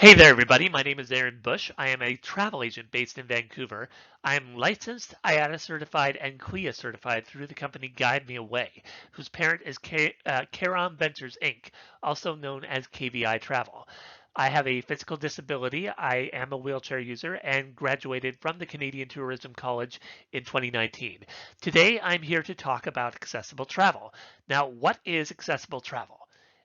Hey there, everybody. My name is Aaron Bush. I am a travel agent based in Vancouver. I am licensed, IATA certified, and CLIA certified through the company Guide Me Away, whose parent is Caron Ventures Inc., also known as KVI Travel. I have a physical disability. I am a wheelchair user and graduated from the Canadian Tourism College in 2019. Today, I'm here to talk about accessible travel. Now, what is accessible travel?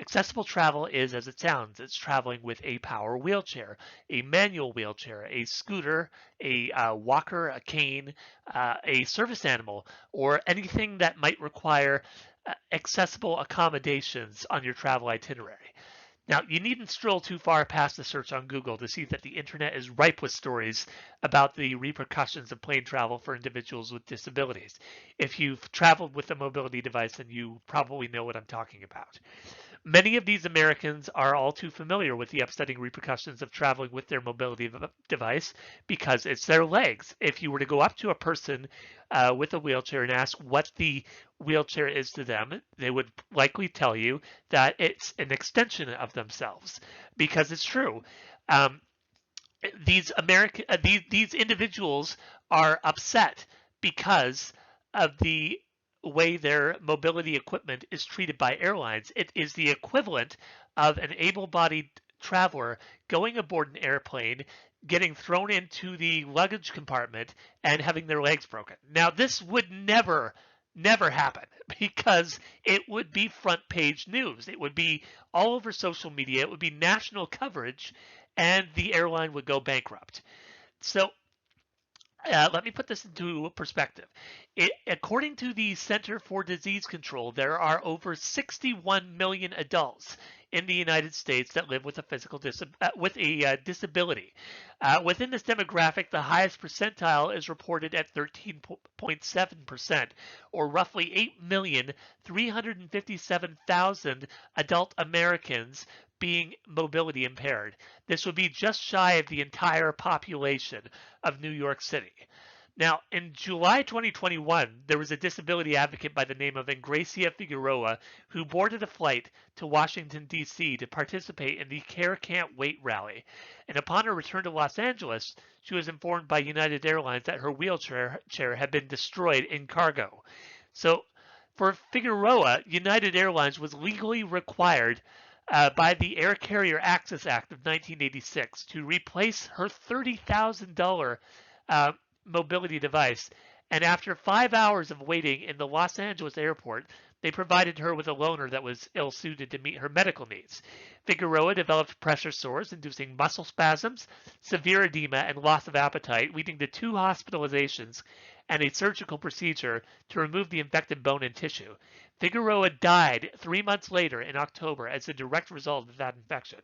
Accessible travel is as it sounds. It's traveling with a power wheelchair, a manual wheelchair, a scooter, a walker, a cane, a service animal, or anything that might require accessible accommodations on your travel itinerary. Now, you needn't stroll too far past the search on Google to see that the internet is ripe with stories about the repercussions of plane travel for individuals with disabilities. If you've traveled with a mobility device, then you probably know what I'm talking about. Many of these Americans are all too familiar with the upsetting repercussions of traveling with their mobility device because it's their legs. If you were to go up to a person with a wheelchair and ask what the wheelchair is to them, they would likely tell you that it's an extension of themselves because it's true. Um, these individuals are upset because of the way their mobility equipment is treated by airlines. It is the equivalent of an able-bodied traveler going aboard an airplane, getting thrown into the luggage compartment, and having their legs broken. Now, this would never happen because it would be front page news. It would be all over social media. It would be national coverage, and the airline would go bankrupt. So let me put this into perspective. According to the Center for Disease Control, there are over 61 million adults in the United States that live with a disability. Within this demographic, the highest percentile is reported at 13.7%, or roughly 8,357,000 adult Americans being mobility impaired. This would be just shy of the entire population of New York City. Now, in July 2021, there was a disability advocate by the name of Ingracia Figueroa who boarded a flight to Washington, D.C. to participate in the Care Can't Wait rally. And upon her return to Los Angeles, she was informed by United Airlines that her wheelchair had been destroyed in cargo. So, for Figueroa, United Airlines was legally required by the Air Carrier Access Act of 1986 to replace her $30,000 mobility device. And after 5 hours of waiting in the Los Angeles airport, they provided her with a loaner that was ill suited to meet her medical needs. Figueroa developed pressure sores, inducing muscle spasms, severe edema, and loss of appetite, leading to 2 hospitalizations and a surgical procedure to remove the infected bone and tissue. Figueroa died 3 months later in October as a direct result of that infection.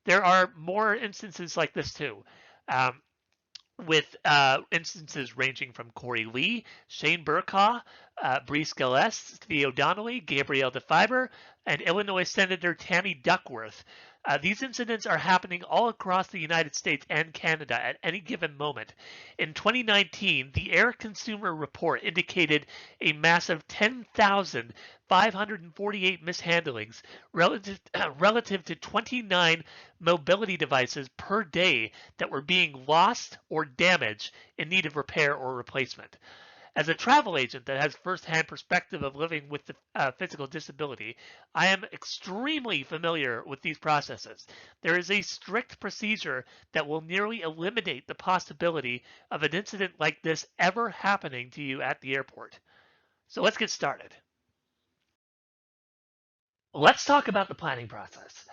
There are more instances like this too. Um, with instances ranging from Corey Lee, Shane Burkaw, Brees Gillespie, Theo Donnelly, Gabrielle DeFiber, and Illinois Senator Tammy Duckworth. These incidents are happening all across the United States and Canada at any given moment. In 2019, the Air Consumer Report indicated a massive 10,548 mishandlings relative to 29 mobility devices per day that were being lost or damaged in need of repair or replacement. As a travel agent that has firsthand perspective of living with the physical disability, I am extremely familiar with these processes. There is a strict procedure that will nearly eliminate the possibility of an incident like this ever happening to you at the airport. So let's get started. Let's talk about the planning process.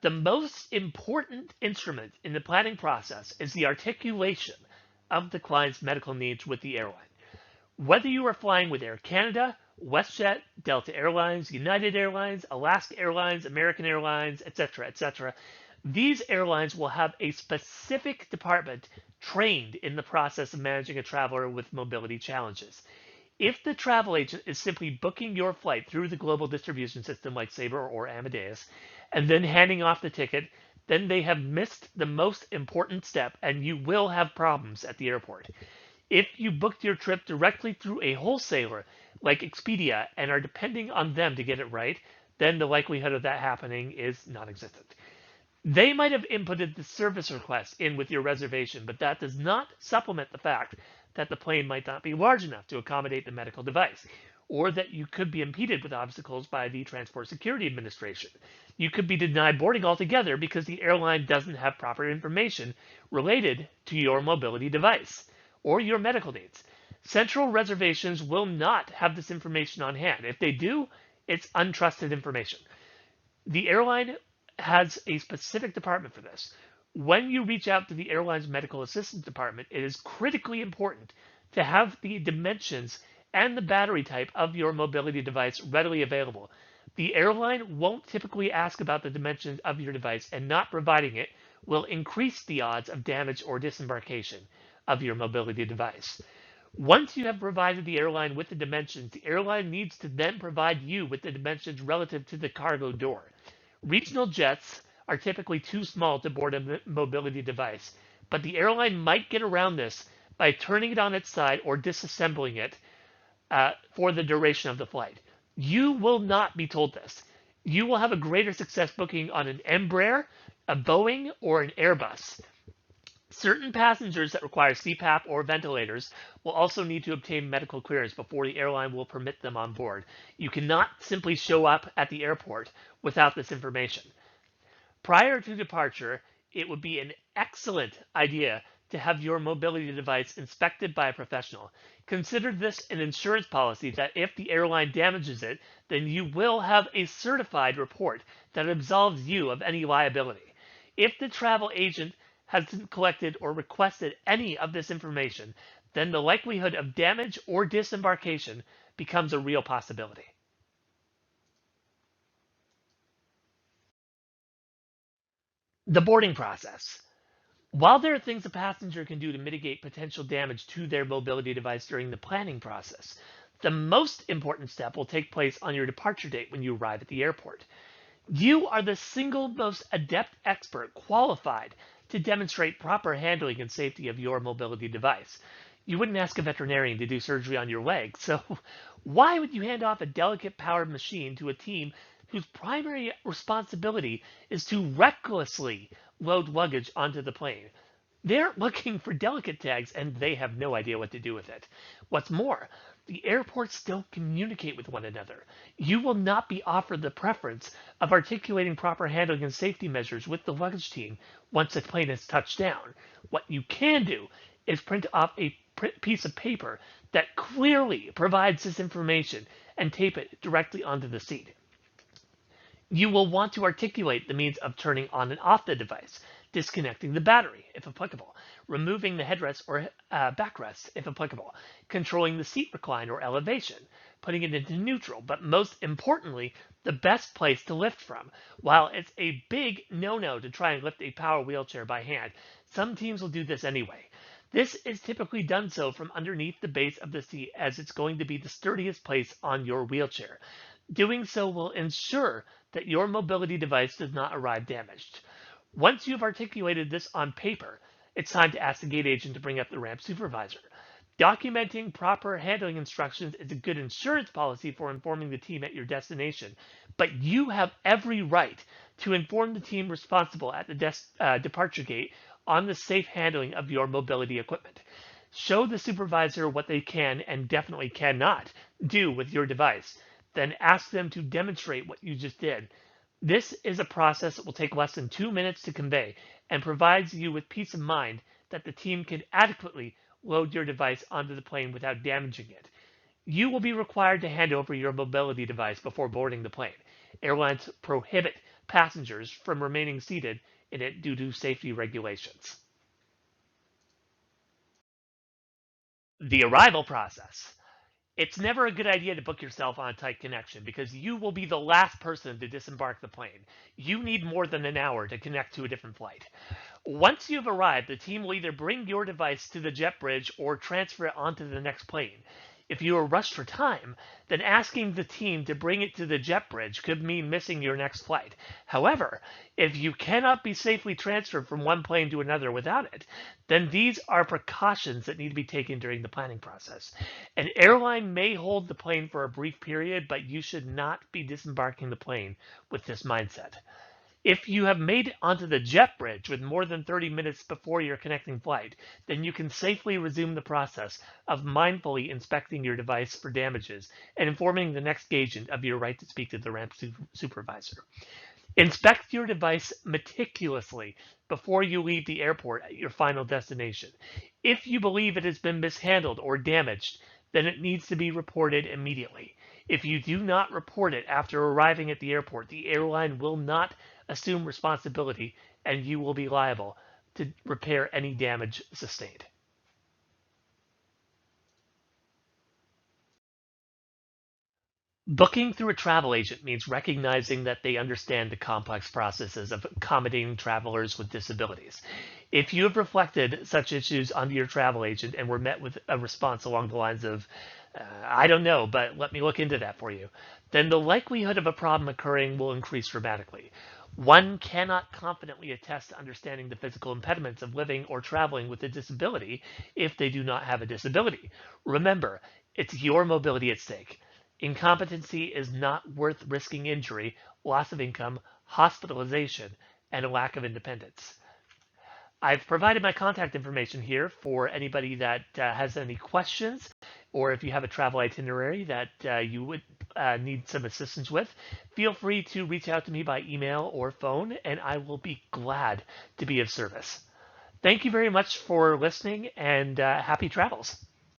The most important instrument in the planning process is the articulation of the client's medical needs with the airline. Whether you are flying with Air Canada, WestJet, Delta Airlines, United Airlines, Alaska Airlines, American Airlines, etc., these airlines will have a specific department trained in the process of managing a traveler with mobility challenges. If the travel agent is simply booking your flight through the global distribution system like Sabre or Amadeus, and then handing off the ticket, then they have missed the most important step and you will have problems at the airport. If you booked your trip directly through a wholesaler like Expedia and are depending on them to get it right, then the likelihood of that happening is non-existent. They might have inputted the service request in with your reservation, but that does not supplement the fact that the plane might not be large enough to accommodate the medical device, or that you could be impeded with obstacles by the Transport Security Administration. You could be denied boarding altogether because the airline doesn't have proper information related to your mobility device or your medical needs. Central reservations will not have this information on hand. If they do, it's untrusted information. The airline has a specific department for this. When you reach out to the airline's medical assistance department, it is critically important to have the dimensions and the battery type of your mobility device readily available. The airline won't typically ask about the dimensions of your device, and not providing it will increase the odds of damage or disembarkation of your mobility device. Once you have provided the airline with the dimensions, the airline needs to then provide you with the dimensions relative to the cargo door. Regional jets are typically too small to board a mobility device, but the airline might get around this by turning it on its side or disassembling it for the duration of the flight. You will not be told this. You will have a greater success booking on an Embraer, a Boeing, or an Airbus. Certain passengers that require CPAP or ventilators will also need to obtain medical clearance before the airline will permit them on board. You cannot simply show up at the airport without this information. Prior to departure, it would be an excellent idea to have your mobility device inspected by a professional. Consider this an insurance policy that if the airline damages it, then you will have a certified report that absolves you of any liability. If the travel agent hasn't collected or requested any of this information, then the likelihood of damage or disembarkation becomes a real possibility. The boarding process. While there are things a passenger can do to mitigate potential damage to their mobility device during the planning process, the most important step will take place on your departure date when you arrive at the airport. You are the single most adept expert qualified to demonstrate proper handling and safety of your mobility device. You wouldn't ask a veterinarian to do surgery on your leg, so why would you hand off a delicate powered machine to a team whose primary responsibility is to recklessly load luggage onto the plane? They're looking for delicate tags and they have no idea what to do with it. What's more, the airports don't communicate with one another. You will not be offered the preference of articulating proper handling and safety measures with the luggage team once the plane has touched down. What you can do is print off a piece of paper that clearly provides this information and tape it directly onto the seat. You will want to articulate the means of turning on and off the device, disconnecting the battery, if applicable, removing the headrest or backrest, if applicable, controlling the seat recline or elevation, putting it into neutral, but most importantly, the best place to lift from. While it's a big no-no to try and lift a power wheelchair by hand, some teams will do this anyway. This is typically done so from underneath the base of the seat, as it's going to be the sturdiest place on your wheelchair. Doing so will ensure that your mobility device does not arrive damaged. Once you've articulated this on paper, it's time to ask the gate agent to bring up the ramp supervisor. Documenting proper handling instructions is a good insurance policy for informing the team at your destination, but you have every right to inform the team responsible at the departure gate on the safe handling of your mobility equipment. Show the supervisor what they can and definitely cannot do with your device. Then ask them to demonstrate what you just did. This is a process that will take less than 2 minutes to convey and provides you with peace of mind that the team can adequately load your device onto the plane without damaging it. You will be required to hand over your mobility device before boarding the plane. Airlines prohibit passengers from remaining seated in it due to safety regulations. The arrival process. It's never a good idea to book yourself on a tight connection because you will be the last person to disembark the plane. You need more than an hour to connect to a different flight. Once you've arrived, the team will either bring your device to the jet bridge or transfer it onto the next plane. If you are rushed for time, then asking the team to bring it to the jet bridge could mean missing your next flight. However, if you cannot be safely transferred from one plane to another without it, then these are precautions that need to be taken during the planning process. An airline may hold the plane for a brief period, but you should not be disembarking the plane with this mindset. If you have made it onto the jet bridge with more than 30 minutes before your connecting flight, then you can safely resume the process of mindfully inspecting your device for damages and informing the next agent of your right to speak to the ramp supervisor. Inspect your device meticulously before you leave the airport at your final destination. If you believe it has been mishandled or damaged, then it needs to be reported immediately. If you do not report it after arriving at the airport, the airline will not assume responsibility and you will be liable to repair any damage sustained. Booking through a travel agent means recognizing that they understand the complex processes of accommodating travelers with disabilities. If you have reflected such issues onto your travel agent and were met with a response along the lines of, I don't know, but let me look into that for you, then the likelihood of a problem occurring will increase dramatically. One cannot confidently attest to understanding the physical impediments of living or traveling with a disability if they do not have a disability. Remember, it's your mobility at stake. Incompetency is not worth risking injury, loss of income, hospitalization, and a lack of independence. I've provided my contact information here for anybody that has any questions, or if you have a travel itinerary that you would need some assistance with, feel free to reach out to me by email or phone, and I will be glad to be of service. Thank you very much for listening, and happy travels.